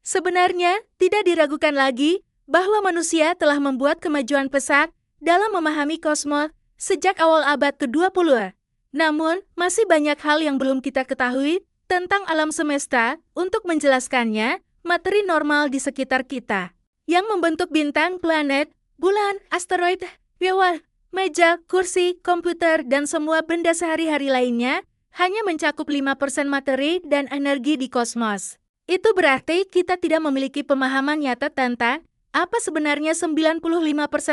Sebenarnya, tidak diragukan lagi bahwa manusia telah membuat kemajuan pesat dalam memahami kosmos sejak awal abad ke-20. Namun, masih banyak hal yang belum kita ketahui tentang alam semesta. Untuk menjelaskannya, materi normal di sekitar kita yang membentuk bintang, planet, bulan, asteroid, hewan, meja, kursi, komputer, dan semua benda sehari-hari lainnya hanya mencakup 5% materi dan energi di kosmos. Itu berarti kita tidak memiliki pemahaman nyata tentang apa sebenarnya 95%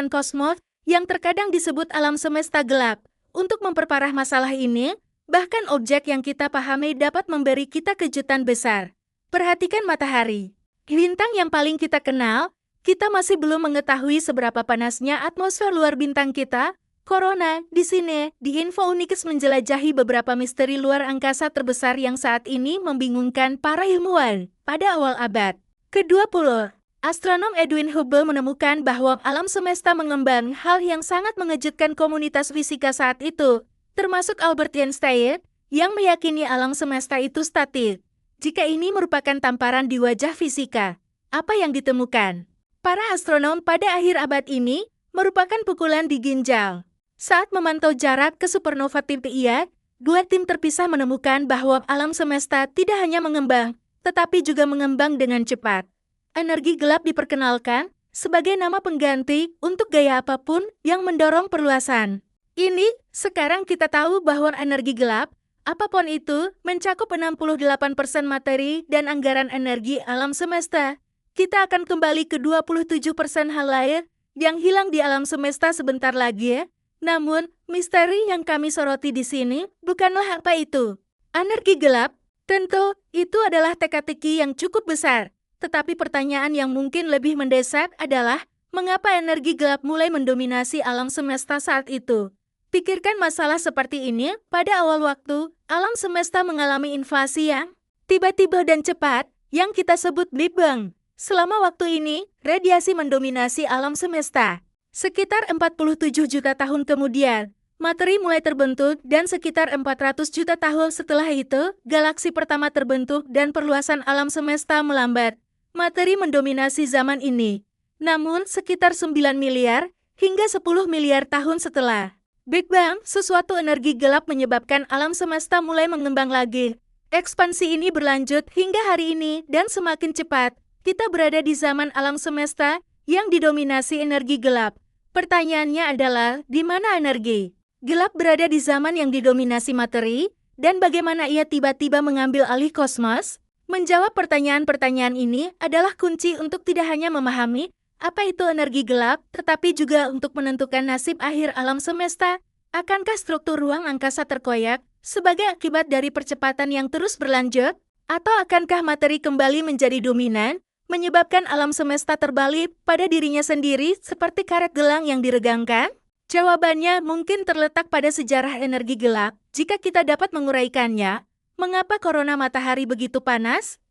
kosmos yang terkadang disebut alam semesta gelap. Untuk memperparah masalah ini, bahkan objek yang kita pahami dapat memberi kita kejutan besar. Perhatikan matahari. Bintang yang paling kita kenal, kita masih belum mengetahui seberapa panasnya atmosfer luar bintang kita. Corona, di sini, di Info Unikis menjelajahi beberapa misteri luar angkasa terbesar yang saat ini membingungkan para ilmuwan. Pada awal abad ke-20, astronom Edwin Hubble menemukan bahwa alam semesta mengembang, hal yang sangat mengejutkan komunitas fisika saat itu, termasuk Albert Einstein, yang meyakini alam semesta itu statis. Jika ini merupakan tamparan di wajah fisika, apa yang ditemukan? Para astronom pada akhir abad ini merupakan pukulan di ginjal. Saat memantau jarak ke supernova tipe Ia, dua tim terpisah menemukan bahwa alam semesta tidak hanya mengembang, tetapi juga mengembang dengan cepat. Energi gelap diperkenalkan sebagai nama pengganti untuk gaya apapun yang mendorong perluasan. Ini, sekarang kita tahu bahwa energi gelap, apapun itu, mencakup 68% materi dan anggaran energi alam semesta. Kita akan kembali ke 27% hal lain yang hilang di alam semesta sebentar lagi ya. Namun, misteri yang kami soroti di sini bukanlah apa itu. Energi gelap, tentu, itu adalah teka-teki yang cukup besar. Tetapi pertanyaan yang mungkin lebih mendesak adalah, mengapa energi gelap mulai mendominasi alam semesta saat itu? Pikirkan masalah seperti ini, pada awal waktu, alam semesta mengalami invasi yang tiba-tiba dan cepat, yang kita sebut Big Bang. Selama waktu ini, radiasi mendominasi alam semesta. Sekitar 47 juta tahun kemudian, materi mulai terbentuk dan sekitar 400 juta tahun setelah itu, galaksi pertama terbentuk dan perluasan alam semesta melambat. Materi mendominasi zaman ini. Namun, sekitar 9 miliar hingga 10 miliar tahun setelah Big Bang, sesuatu energi gelap menyebabkan alam semesta mulai mengembang lagi. Ekspansi ini berlanjut hingga hari ini dan semakin cepat. Kita berada di zaman alam semesta yang didominasi energi gelap. Pertanyaannya adalah, di mana energi gelap berada di zaman yang didominasi materi, dan bagaimana ia tiba-tiba mengambil alih kosmos? Menjawab pertanyaan-pertanyaan ini adalah kunci untuk tidak hanya memahami apa itu energi gelap, tetapi juga untuk menentukan nasib akhir alam semesta. Akankah struktur ruang angkasa terkoyak sebagai akibat dari percepatan yang terus berlanjut? Atau akankah materi kembali menjadi dominan, menyebabkan alam semesta terbalik pada dirinya sendiri seperti karet gelang yang diregangkan? Jawabannya mungkin terletak pada sejarah energi gelap. Jika kita dapat menguraikannya, mengapa korona matahari begitu panas?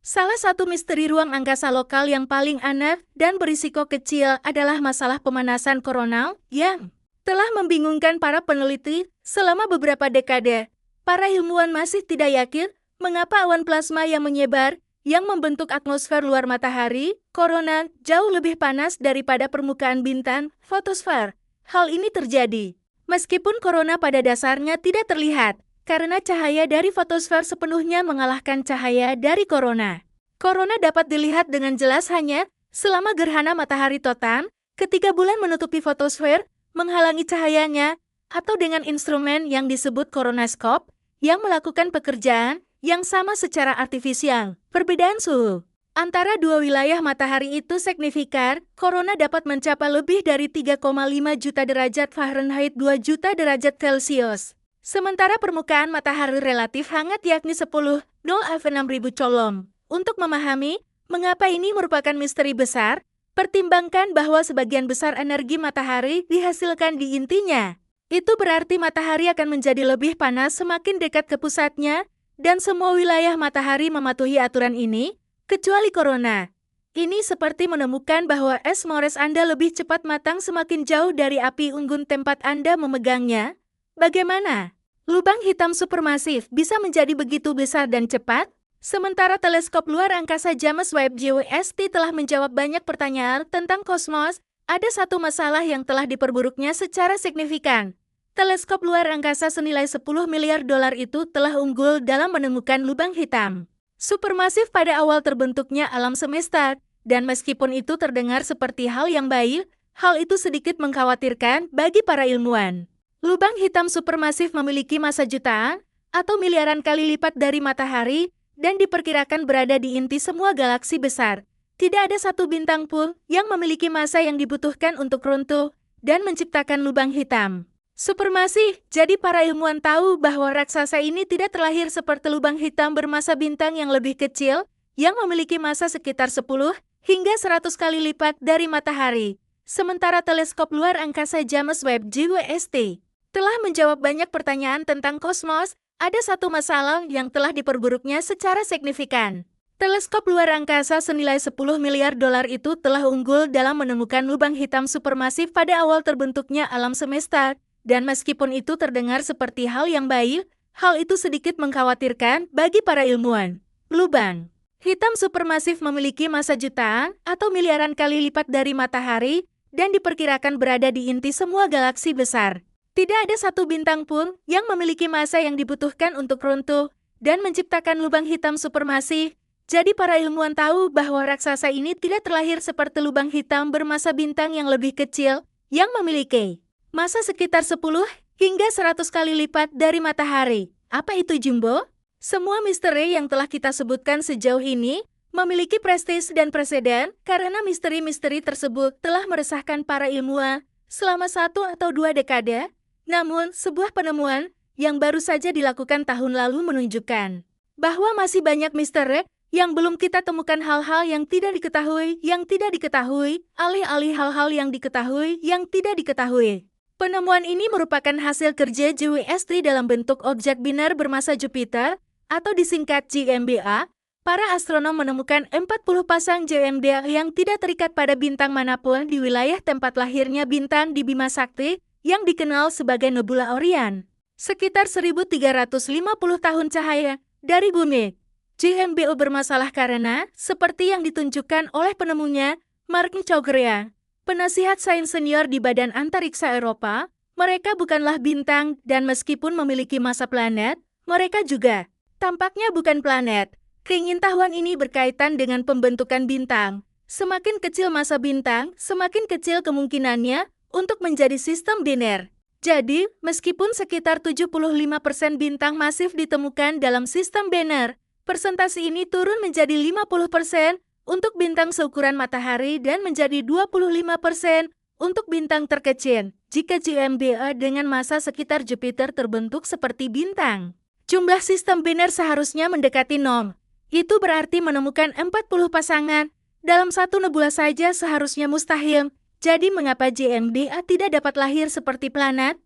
Salah satu misteri ruang angkasa lokal yang paling aneh dan berisiko kecil adalah masalah pemanasan koronal yang telah membingungkan para peneliti selama beberapa dekade. Para ilmuwan masih tidak yakin mengapa awan plasma yang menyebar yang membentuk atmosfer luar matahari, korona, jauh lebih panas daripada permukaan bintang, fotosfer. Hal ini terjadi meskipun korona pada dasarnya tidak terlihat, karena cahaya dari fotosfer sepenuhnya mengalahkan cahaya dari korona. Korona dapat dilihat dengan jelas hanya selama gerhana matahari total, ketika bulan menutupi fotosfer, menghalangi cahayanya, atau dengan instrumen yang disebut koronaskop, yang melakukan pekerjaan yang sama secara artifisial. Perbedaan suhu antara dua wilayah matahari itu signifikan. Korona dapat mencapai lebih dari 3,5 juta derajat Fahrenheit 2 juta derajat Celcius. Sementara permukaan matahari relatif hangat yakni 10,0 F6000 colom. Untuk memahami mengapa ini merupakan misteri besar, pertimbangkan bahwa sebagian besar energi matahari dihasilkan di intinya. Itu berarti matahari akan menjadi lebih panas semakin dekat ke pusatnya, dan semua wilayah matahari mematuhi aturan ini, kecuali korona. Ini seperti menemukan bahwa es mores Anda lebih cepat matang semakin jauh dari api unggun tempat Anda memegangnya. Bagaimana? Lubang hitam supermasif bisa menjadi begitu besar dan cepat? Sementara teleskop luar angkasa James Webb JWST telah menjawab banyak pertanyaan tentang kosmos, ada satu masalah yang telah diperburuknya secara signifikan. Teleskop luar angkasa senilai 10 miliar dolar itu telah unggul dalam menemukan lubang hitam supermasif pada awal terbentuknya alam semesta, dan meskipun itu terdengar seperti hal yang baik, hal itu sedikit mengkhawatirkan bagi para ilmuwan. Lubang hitam supermasif memiliki massa jutaan atau miliaran kali lipat dari matahari dan diperkirakan berada di inti semua galaksi besar. Tidak ada satu bintang pun yang memiliki massa yang dibutuhkan untuk runtuh dan menciptakan lubang hitam supermasif. Jadi para ilmuwan tahu bahwa raksasa ini tidak terlahir seperti lubang hitam bermassa bintang yang lebih kecil, yang memiliki massa sekitar 10 hingga 100 kali lipat dari matahari. Sementara teleskop luar angkasa James Webb JWST telah menjawab banyak pertanyaan tentang kosmos, ada satu masalah yang telah diperburuknya secara signifikan. Teleskop luar angkasa senilai 10 miliar dolar itu telah unggul dalam menemukan lubang hitam supermasif pada awal terbentuknya alam semesta, dan meskipun itu terdengar seperti hal yang baik, hal itu sedikit mengkhawatirkan bagi para ilmuwan. Lubang hitam supermasif memiliki massa jutaan atau miliaran kali lipat dari matahari dan diperkirakan berada di inti semua galaksi besar. Tidak ada satu bintang pun yang memiliki massa yang dibutuhkan untuk runtuh dan menciptakan lubang hitam supermasif. Jadi para ilmuwan tahu bahwa raksasa ini tidak terlahir seperti lubang hitam bermassa bintang yang lebih kecil yang memiliki massa sekitar 10 hingga 100 kali lipat dari matahari. Apa itu Jumbo? Semua misteri yang telah kita sebutkan sejauh ini memiliki prestis dan preseden karena misteri-misteri tersebut telah meresahkan para ilmuwan selama 1 atau 2 dekade. Namun, sebuah penemuan yang baru saja dilakukan tahun lalu menunjukkan bahwa masih banyak misteri yang belum kita temukan, hal-hal yang tidak diketahui, alih-alih hal-hal yang diketahui, yang tidak diketahui. Penemuan ini merupakan hasil kerja JWST dalam bentuk objek biner bermassa Jupiter, atau disingkat JMBA. Para astronom menemukan 40 pasang JMBA yang tidak terikat pada bintang manapun di wilayah tempat lahirnya bintang di Bima Sakti, yang dikenal sebagai Nebula Orion. Sekitar 1350 tahun cahaya dari bumi. JMBO bermasalah karena, seperti yang ditunjukkan oleh penemunya, Mark Chogrea, penasihat sains senior di Badan Antariksa Eropa, mereka bukanlah bintang dan meskipun memiliki massa planet, mereka juga tampaknya bukan planet. Keingintahuan ini berkaitan dengan pembentukan bintang. Semakin kecil massa bintang, semakin kecil kemungkinannya untuk menjadi sistem biner. Jadi, meskipun sekitar 75% bintang masif ditemukan dalam sistem biner, persentase ini turun menjadi 50% untuk bintang seukuran matahari dan menjadi 25% untuk bintang terkecil. Jika JMBA dengan massa sekitar Jupiter terbentuk seperti bintang, jumlah sistem biner seharusnya mendekati 0. Itu berarti menemukan 40 pasangan dalam satu nebula saja seharusnya mustahil. Jadi mengapa JMBA tidak dapat lahir seperti planet?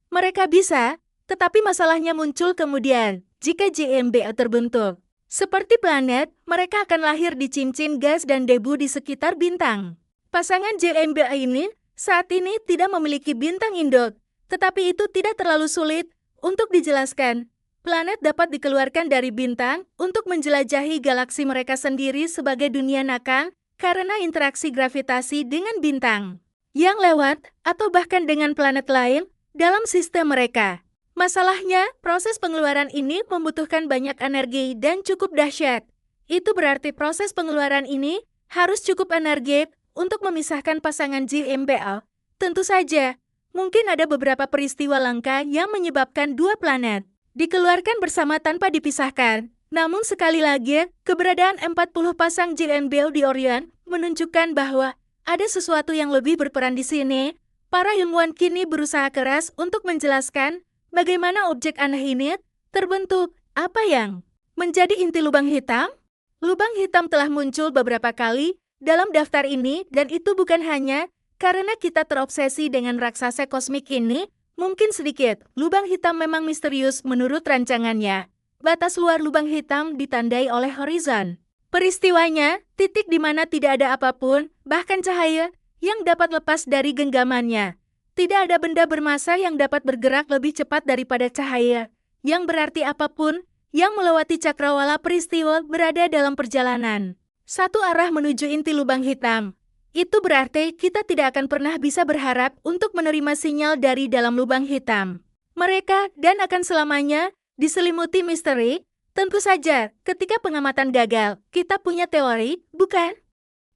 Mereka bisa, tetapi masalahnya muncul kemudian jika JMBA terbentuk seperti planet, mereka akan lahir di cincin gas dan debu di sekitar bintang. Pasangan JMBA ini saat ini tidak memiliki bintang induk, tetapi itu tidak terlalu sulit untuk dijelaskan. Planet dapat dikeluarkan dari bintang untuk menjelajahi galaksi mereka sendiri sebagai dunia nakal karena interaksi gravitasi dengan bintang yang lewat atau bahkan dengan planet lain dalam sistem mereka. Masalahnya, proses pengeluaran ini membutuhkan banyak energi dan cukup dahsyat. Itu berarti proses pengeluaran ini harus cukup energi untuk memisahkan pasangan JMBA. Tentu saja, mungkin ada beberapa peristiwa langka yang menyebabkan dua planet dikeluarkan bersama tanpa dipisahkan. Namun sekali lagi, keberadaan 40 pasang JMBA di Orion menunjukkan bahwa ada sesuatu yang lebih berperan di sini. Para ilmuwan kini berusaha keras untuk menjelaskan bagaimana objek aneh ini terbentuk. Apa yang menjadi inti lubang hitam? Lubang hitam telah muncul beberapa kali dalam daftar ini, dan itu bukan hanya karena kita terobsesi dengan raksasa kosmik ini. Mungkin sedikit, lubang hitam memang misterius menurut rancangannya. Batas luar lubang hitam ditandai oleh horizon. Peristiwanya, titik di mana tidak ada apapun, bahkan cahaya, yang dapat lepas dari genggamannya. Tidak ada benda bermassa yang dapat bergerak lebih cepat daripada cahaya, yang berarti apapun yang melewati cakrawala peristiwa berada dalam perjalanan satu arah menuju inti lubang hitam. Itu berarti kita tidak akan pernah bisa berharap untuk menerima sinyal dari dalam lubang hitam. Mereka dan akan selamanya diselimuti misteri. Tentu saja, ketika pengamatan gagal, kita punya teori, bukan?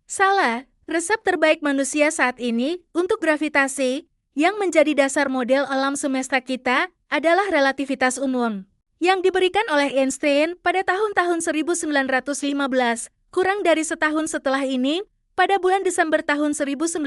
Salah. Resep terbaik manusia saat ini untuk gravitasi yang menjadi dasar model alam semesta kita adalah relativitas umum yang diberikan oleh Einstein pada tahun-tahun 1915. Kurang dari setahun setelah ini, pada bulan Desember tahun 1915,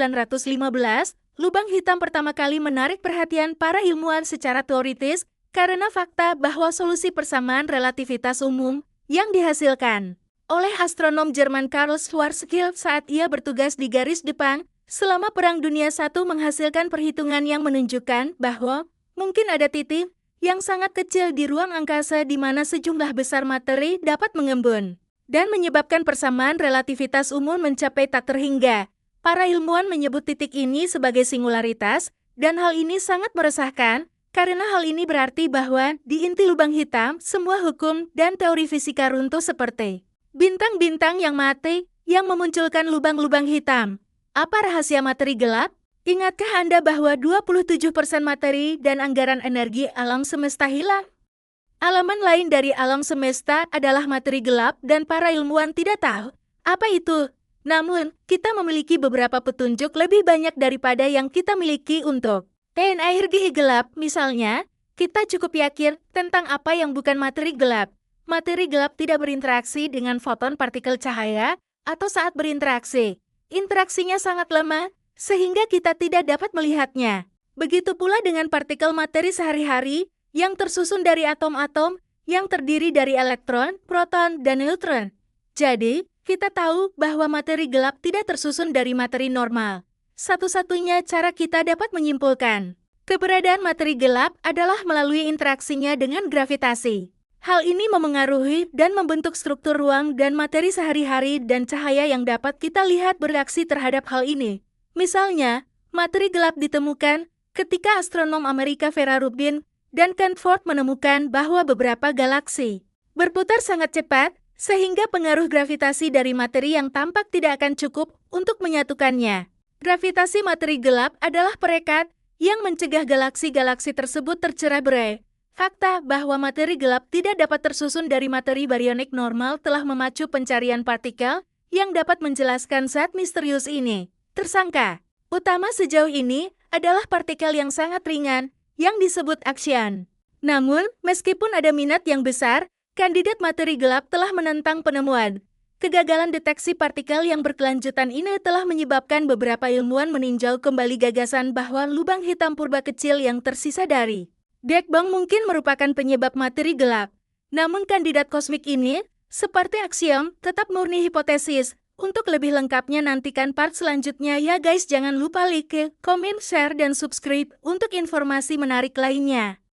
lubang hitam pertama kali menarik perhatian para ilmuwan secara teoritis karena fakta bahwa solusi persamaan relativitas umum yang dihasilkan oleh astronom Jerman Karl Schwarzschild saat ia bertugas di garis depan selama Perang Dunia I menghasilkan perhitungan yang menunjukkan bahwa mungkin ada titik yang sangat kecil di ruang angkasa di mana sejumlah besar materi dapat mengembun dan menyebabkan persamaan relativitas umum mencapai tak terhingga. Para ilmuwan menyebut titik ini sebagai singularitas, dan hal ini sangat meresahkan karena hal ini berarti bahwa di inti lubang hitam semua hukum dan teori fisika runtuh seperti bintang-bintang yang mati yang memunculkan lubang-lubang hitam. Apa rahasia materi gelap? Ingatkah Anda bahwa 27% materi dan anggaran energi alam semesta hilang? Alaman lain dari alam semesta adalah materi gelap dan para ilmuwan tidak tahu apa itu. Namun, kita memiliki beberapa petunjuk lebih banyak daripada yang kita miliki untuk energi gelap. Misalnya, kita cukup yakin tentang apa yang bukan materi gelap. Materi gelap tidak berinteraksi dengan foton partikel cahaya atau saat berinteraksi. Interaksinya sangat lemah, sehingga kita tidak dapat melihatnya. Begitu pula dengan partikel materi sehari-hari yang tersusun dari atom-atom yang terdiri dari elektron, proton, dan neutron. Jadi, kita tahu bahwa materi gelap tidak tersusun dari materi normal. Satu-satunya cara kita dapat menyimpulkan keberadaan materi gelap adalah melalui interaksinya dengan gravitasi. Hal ini memengaruhi dan membentuk struktur ruang dan materi sehari-hari dan cahaya yang dapat kita lihat bereaksi terhadap hal ini. Misalnya, materi gelap ditemukan ketika astronom Amerika Vera Rubin dan Ken Ford menemukan bahwa beberapa galaksi berputar sangat cepat, sehingga pengaruh gravitasi dari materi yang tampak tidak akan cukup untuk menyatukannya. Gravitasi materi gelap adalah perekat yang mencegah galaksi-galaksi tersebut tercerai-berai. Fakta bahwa materi gelap tidak dapat tersusun dari materi barionik normal telah memacu pencarian partikel yang dapat menjelaskan zat misterius ini. Tersangka utama sejauh ini adalah partikel yang sangat ringan yang disebut aksian. Namun, meskipun ada minat yang besar, kandidat materi gelap telah menentang penemuan. Kegagalan deteksi partikel yang berkelanjutan ini telah menyebabkan beberapa ilmuwan meninjau kembali gagasan bahwa lubang hitam purba kecil yang tersisa dari Big Bang mungkin merupakan penyebab materi gelap. Namun kandidat kosmik ini, seperti aksiom, tetap murni hipotesis. Untuk lebih lengkapnya nantikan part selanjutnya ya guys. Jangan lupa like, komen, share, dan subscribe untuk informasi menarik lainnya.